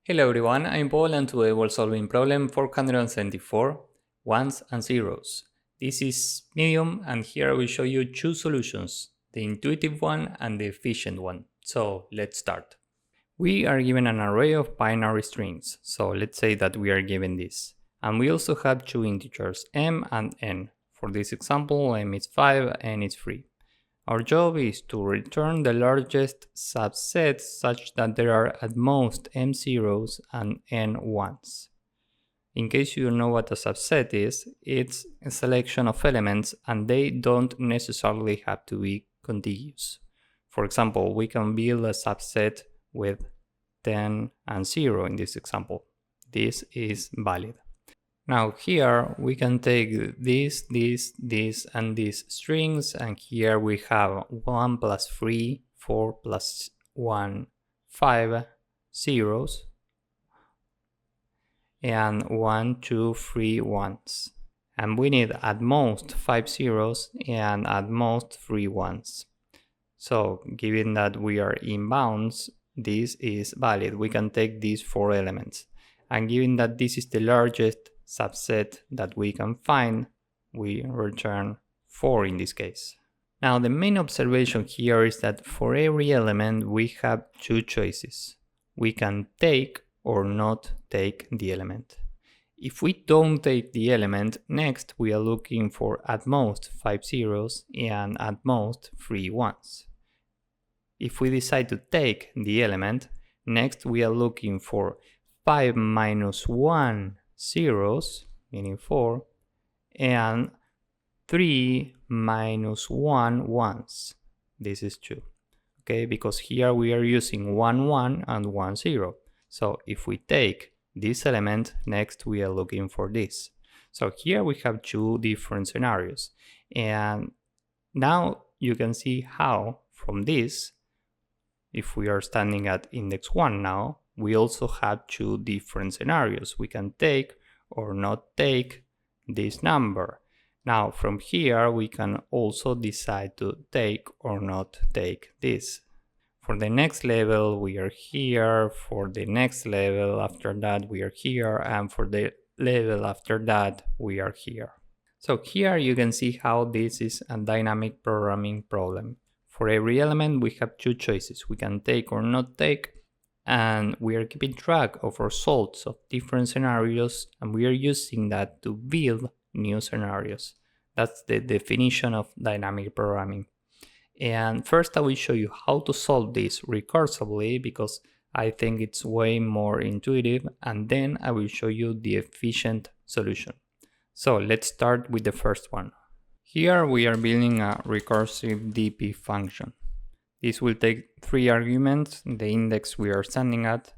Hello everyone, I'm Paul and today we're solving problem 474, ones and zeros. This is medium and here I will show you two solutions, the intuitive one and the efficient one. So let's start. We are given an array of binary strings, so let's say that we are given this. And we also have two integers, m and n. For this example, m is 5, n is 3. Our job is to return the largest subset such that there are at most m zeros and n ones. In case you don't know what a subset is, it's a selection of elements and they don't necessarily have to be contiguous. For example, we can build a subset with 10 and 0 in this example. This is valid. Now here we can take this, and these strings, and here we have 1 plus 3, 4 plus 1, 5 zeros, and 1, 2, 3 ones. And we need at most 5 zeros and at most 3 ones. So given that we are in bounds, this is valid. We can take these 4 elements. And given that this is the largest subset that we can find, we return 4 in this case. Now the main observation here is that for every element we have two choices. We can take or not take the element. If we don't take the element, next we are looking for at most 5 zeros and at most 3 ones. If we decide to take the element, next we are looking for 5 minus 1 zeros, meaning 4, and 3 minus 1 ones. This is 2. Okay, because here we are using 1 1 and 1 0. So if we take this element, next we are looking for this. So here we have two different scenarios. And now you can see how from this, if we are standing at index 1 now, we also have two different scenarios. We can take or not take this number. Now from here we can also decide to take or not take this. For the next level we are here, for the next level after that we are here, and for the level after that we are here. So here you can see how this is a dynamic programming problem. For every element we have two choices. We can take or not take, and we are keeping track of results of different scenarios, and we are using that to build new scenarios. That's the definition of dynamic programming. And first I will show you how to solve this recursively because I think it's way more intuitive, and then I will show you the efficient solution. So let's start with the first one. Here we are building a recursive DP function. This will take 3 arguments, the index we are standing at,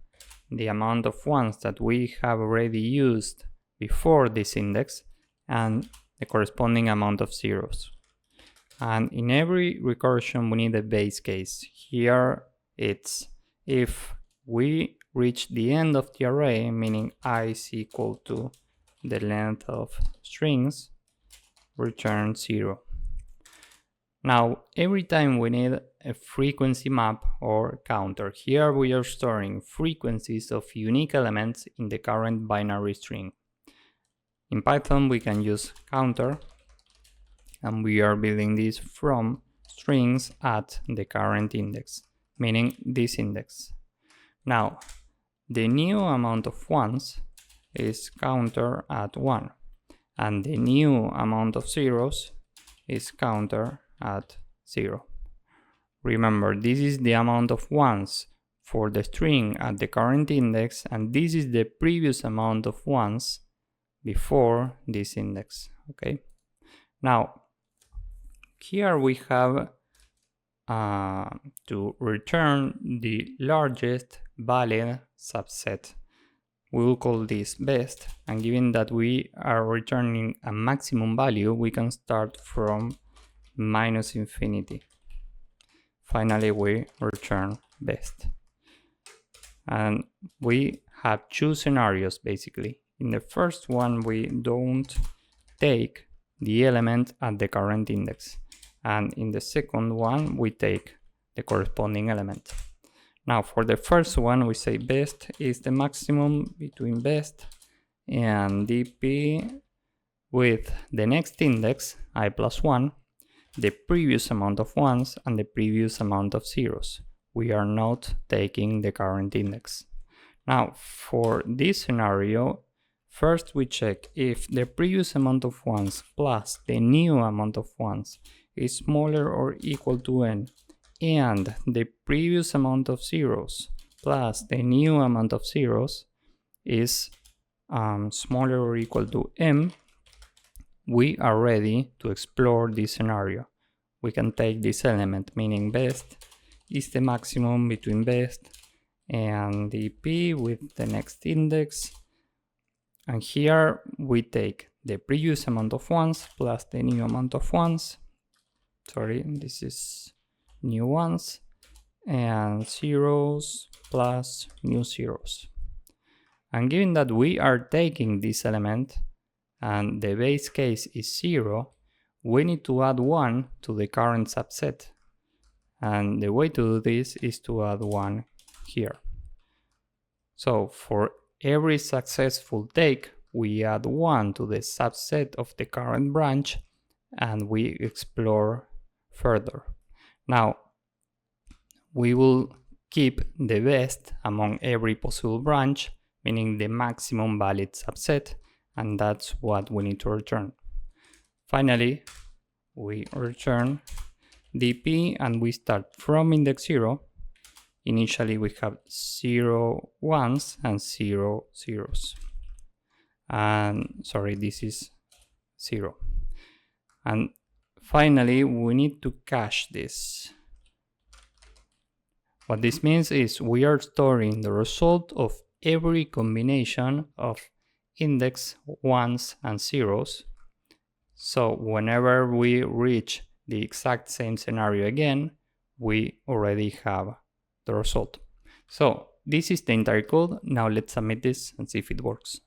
the amount of ones that we have already used before this index, and the corresponding amount of zeros. And in every recursion we need a base case. Here it's if we reach the end of the array, meaning I is equal to the length of strings, return 0. Now, every time we need a frequency map or counter. Here we are storing frequencies of unique elements in the current binary string. In Python, we can use counter, and we are building this from strings at the current index, meaning this index. Now, the new amount of ones is counter at 1, and the new amount of zeros is counter at 0. Remember, this is the amount of ones for the string at the current index, and this is the previous amount of ones before this index. Okay. Now, here we have to return the largest valid subset. We will call this best, and given that we are returning a maximum value, we can start from minus infinity. Finally, we return best. And we have two scenarios basically. In the first one, we don't take the element at the current index. And in the second one, we take the corresponding element. Now for the first one, we say best is the maximum between best and dp with the next index, I plus 1, the previous amount of ones and the previous amount of zeros. We are not taking the current index. Now for this scenario, first we check if the previous amount of ones plus the new amount of ones is smaller or equal to n, and the previous amount of zeros plus the new amount of zeros is smaller or equal to m, we are ready to explore this scenario. We can take this element, meaning best is the maximum between best and dp with the next index, and here we take the previous amount of ones plus the new amount of ones, sorry, this is new ones, and zeros plus new zeros. And given that we are taking this element and the base case is 0, we need to add 1 to the current subset. And the way to do this is to add 1 here. So for every successful take, we add 1 to the subset of the current branch and we explore further. Now, we will keep the best among every possible branch, meaning the maximum valid subset, and that's what we need to return. Finally, we return dp and we start from index 0. Initially we have 0 ones and 0 zeros. And sorry, this is 0. And finally we need to cache this. What this means is we are storing the result of every combination of index ones and zeros. So whenever we reach the exact same scenario again, we already have the result. So this is the entire code. Now let's submit this and see if it works.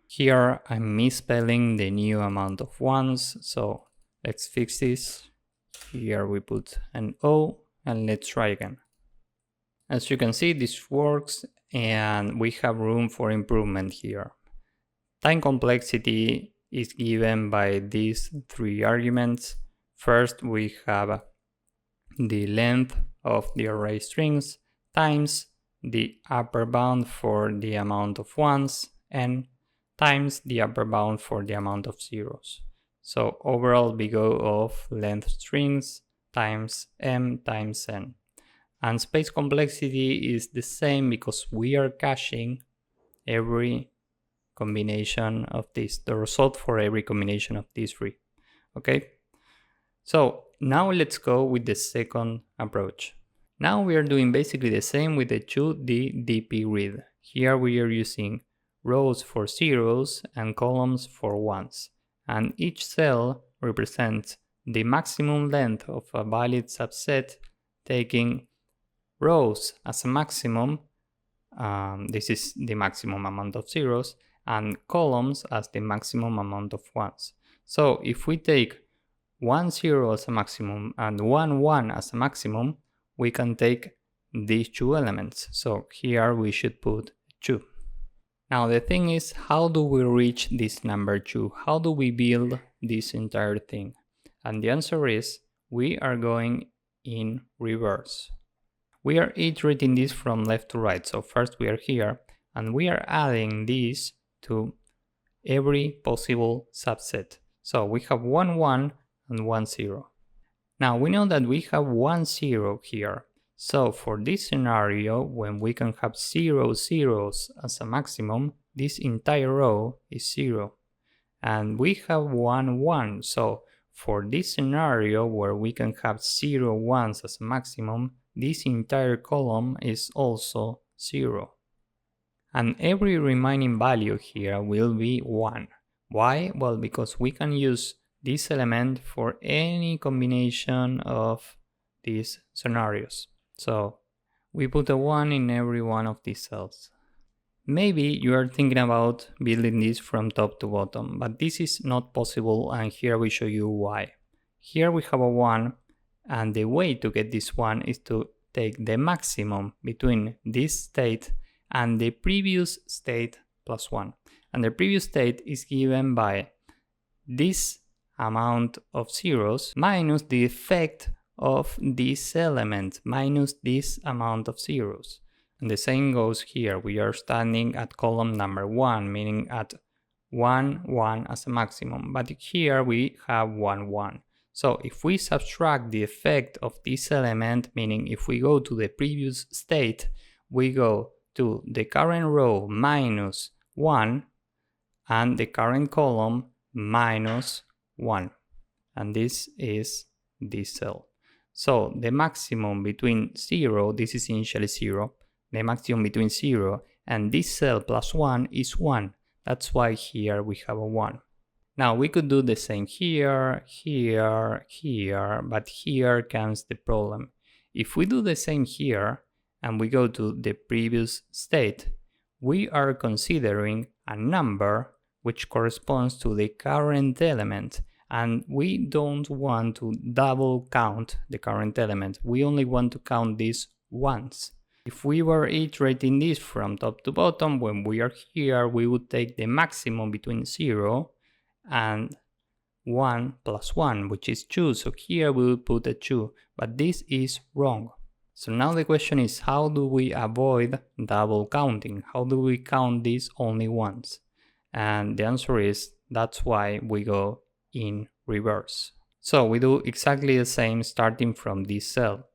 Here I'm misspelling the new amount of ones, so let's fix this. Here we put an O and let's try again. As you can see, this works and we have room for improvement here. Time complexity is given by these 3 arguments. First, we have the length of the array strings times the upper bound for the amount of ones and times the upper bound for the amount of zeros. So overall we go of length strings times m times n. And space complexity is the same because we are caching every combination of this, the result for every combination of these 3. Okay, so now let's go with the second approach. Now we are doing basically the same with the 2D dp read. Here we are using rows for zeros and columns for ones, and each cell represents the maximum length of a valid subset, taking rows as a maximum, this is the maximum amount of zeros, and columns as the maximum amount of ones. So if we take 1 0 as a maximum and 1 1 as a maximum, we can take these 2 elements. So here we should put 2. Now the thing is, how do we reach this number 2? How do we build this entire thing? And the answer is, we are going in reverse. We are iterating this from left to right. So first we are here and we are adding this to every possible subset. So we have 1 1 and 1 0. Now we know that we have 1 0 here. So for this scenario, when we can have 0 zeros as a maximum, this entire row is 0. And we have 1 1. So for this scenario where we can have 0 ones as a maximum, this entire column is also 0. And every remaining value here will be 1. Why? Well, because we can use this element for any combination of these scenarios. So we put a 1 in every one of these cells. Maybe you are thinking about building this from top to bottom, but this is not possible, and here we show you why. Here we have a 1, and the way to get this 1 is to take the maximum between this state and the previous state plus 1. And the previous state is given by this amount of zeros minus the effect of this element minus this amount of zeros. And the same goes here. We are standing at column number 1, meaning at 1, 1 as a maximum. But here we have 1, 1. So if we subtract the effect of this element, meaning if we go to the previous state, we go to the current row minus 1 and the current column minus 1. And this is this cell. So the maximum between 0, this is initially 0, the maximum between 0 and this cell plus 1 is 1. That's why here we have a 1. Now we could do the same here, here, here, but here comes the problem. If we do the same here and we go to the previous state, we are considering a number which corresponds to the current element, and we don't want to double count the current element. We only want to count this once. If we were iterating this from top to bottom, when we are here, we would take the maximum between 0 and 1 plus 1, which is 2. So here we will put a 2, but this is wrong. So now the question is, how do we avoid double counting? How do we count this only once? And the answer is, that's why we go in reverse. So we do exactly the same starting from this cell.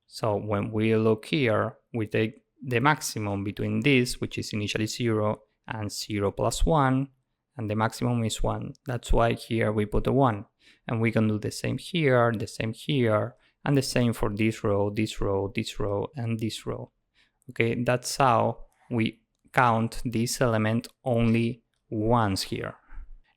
So when we look here, we take the maximum between this, which is initially 0, and 0 plus 1, and the maximum is 1. That's why here we put a 1. And we can do the same here, and the same for this row, this row, this row, and this row. Okay, that's how we count this element only once here.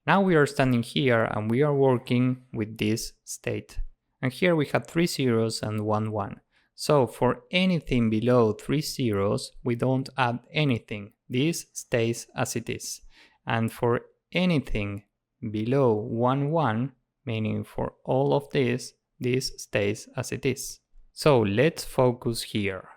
Now we are standing here and we are working with this state. And here we have 3 zeros and 1, 1. So for anything below 3 zeros, we don't add anything. This stays as it is. And for anything below 1, 1, meaning for all of this stays as it is. So let's focus here.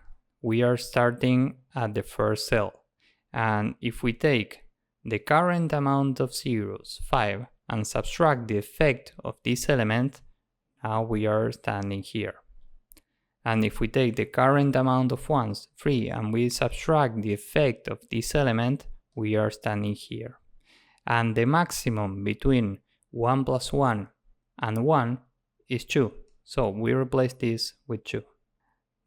We are starting at the first cell. And if we take the current amount of zeros, 5, and subtract the effect of this element, now we are standing here. And if we take the current amount of ones, 3, and we subtract the effect of this element, we are standing here. And the maximum between 1 plus 1 and 1 is 2. So we replace this with 2.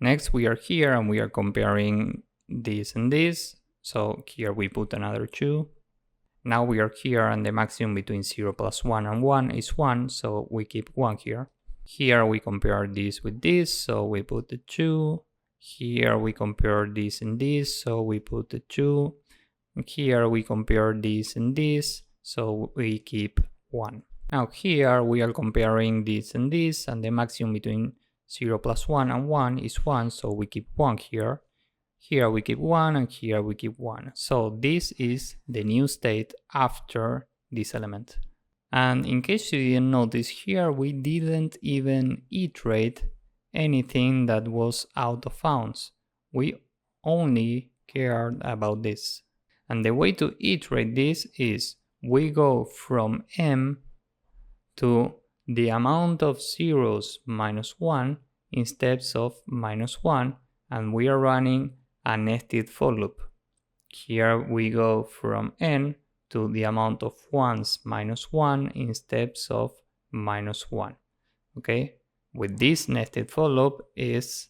Next we are here and we are comparing this and this. So here we put another 2. Now we are here and the maximum between 0 plus 1 and 1 is 1. So we keep 1 here. Here we compare this with this. So we put the 2. Here we compare this and this. So we put the 2. Here we compare this and this, so we keep 1. Now here we are comparing this, and the maximum between 0 plus 1 and 1 is 1, so we keep 1 here. Here we keep 1, and here we keep 1. So this is the new state after this element. And in case you didn't notice, here we didn't even iterate anything that was out of bounds. We only cared about this. And the way to iterate this is we go from m to the amount of zeros minus 1 in steps of minus 1, and we are running a nested for loop. Here we go from n to the amount of ones minus 1 in steps of minus 1. Okay, with this nested for loop is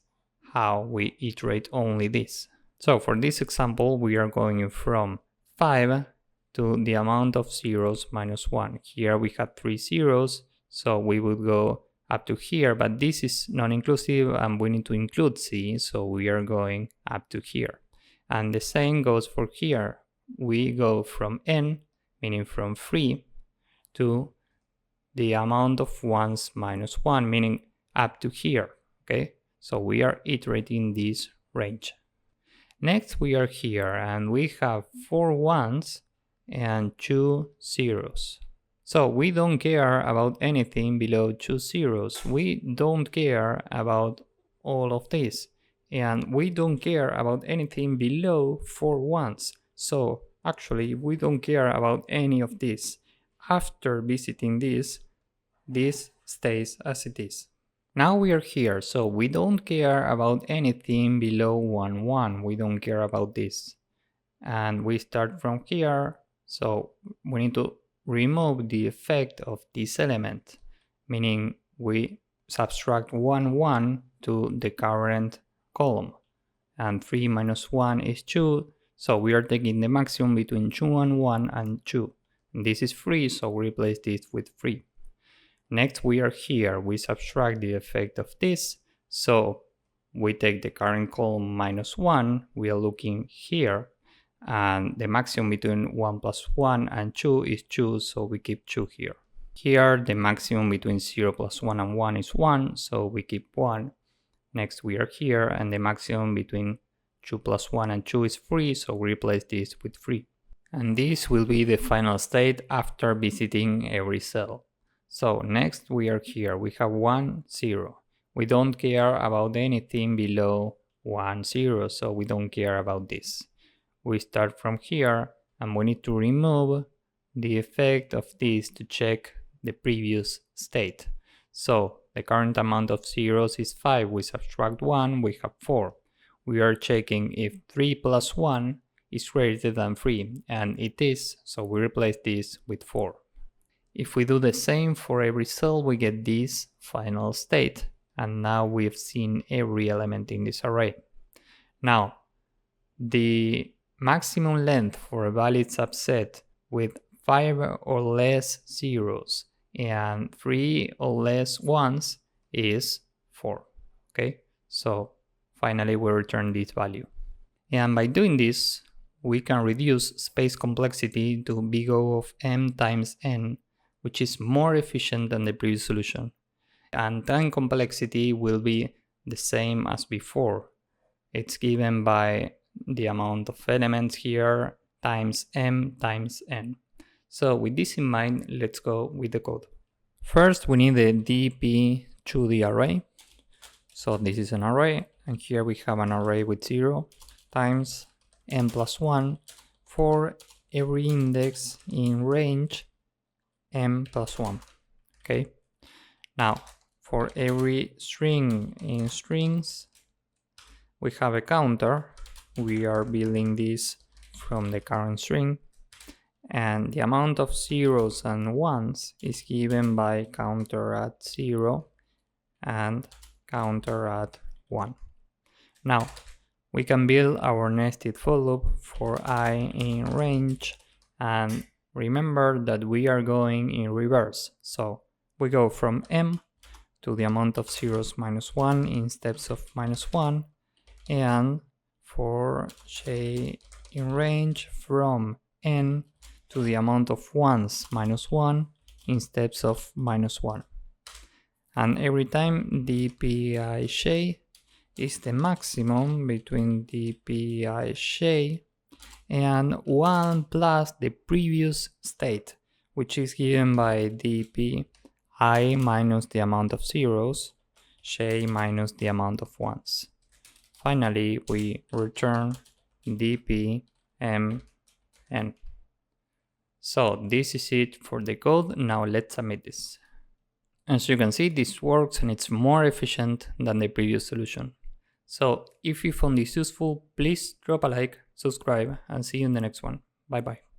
how we iterate only this. So for this example, we are going from 5 to the amount of zeros minus 1. Here we have 3 zeros, so we would go up to here, but this is non-inclusive and we need to include c, so we are going up to here. And the same goes for here. We go from n, meaning from 3, to the amount of ones minus 1, meaning up to here. Okay, so we are iterating this range. Next we are here and we have 4 ones and 2 zeros. So we don't care about anything below 2 zeros. We don't care about all of this. and we don't care about anything below 4 ones. So actually we don't care about any of this. After visiting this stays as it is. Now we are here, so we don't care about anything below 1, 1. We don't care about this. And we start from here, so we need to remove the effect of this element, meaning we subtract 1, 1 to the current column. And 3 minus 1 is 2, so we are taking the maximum between 2 and 1 and 2. And this is 3, so we replace this with 3. Next we are here, we subtract the effect of this, so we take the current column minus 1, we are looking here, and the maximum between 1 plus 1 and 2 is 2, so we keep 2 here. Here the maximum between 0 plus 1 and 1 is 1, so we keep 1. Next we are here, and the maximum between 2 plus 1 and 2 is 3, so we replace this with 3. And this will be the final state after visiting every cell. So next we are here, we have 1, 0. We don't care about anything below 1, 0, so we don't care about this. We start from here, and we need to remove the effect of this to check the previous state. So the current amount of zeros is 5, we subtract 1, we have 4. We are checking if 3 plus 1 is greater than 3, and it is, so we replace this with 4. If we do the same for every cell, we get this final state. And now we've seen every element in this array. Now, the maximum length for a valid subset with 5 or less zeros and 3 or less ones is 4. Okay, so finally we return this value. And by doing this, we can reduce space complexity to big O of m times n, which is more efficient than the previous solution. And time complexity will be the same as before. It's given by the amount of elements here times m times n. So with this in mind, let's go with the code. First, we need the DP to the array. So this is an array, and here we have an array with 0 times n plus 1 for every index in range m plus 1. Okay, now for every string in strings we have a counter. We are building this from the current string, and the amount of zeros and ones is given by counter at 0 and counter at 1. Now we can build our nested for loop for I in range, and remember that we are going in reverse, so we go from m to the amount of zeros minus 1 in steps of minus 1, and for j in range from n to the amount of ones minus 1 in steps of minus 1. And every time dpij is the maximum between dpij and 1 plus the previous state, which is given by dp I minus the amount of zeros, j minus the amount of ones. Finally, we return dp m n. So this is it for the code. Now let's submit this. As you can see, this works and it's more efficient than the previous solution. So if you found this useful, please drop a like, subscribe, and see you in the next one. Bye bye.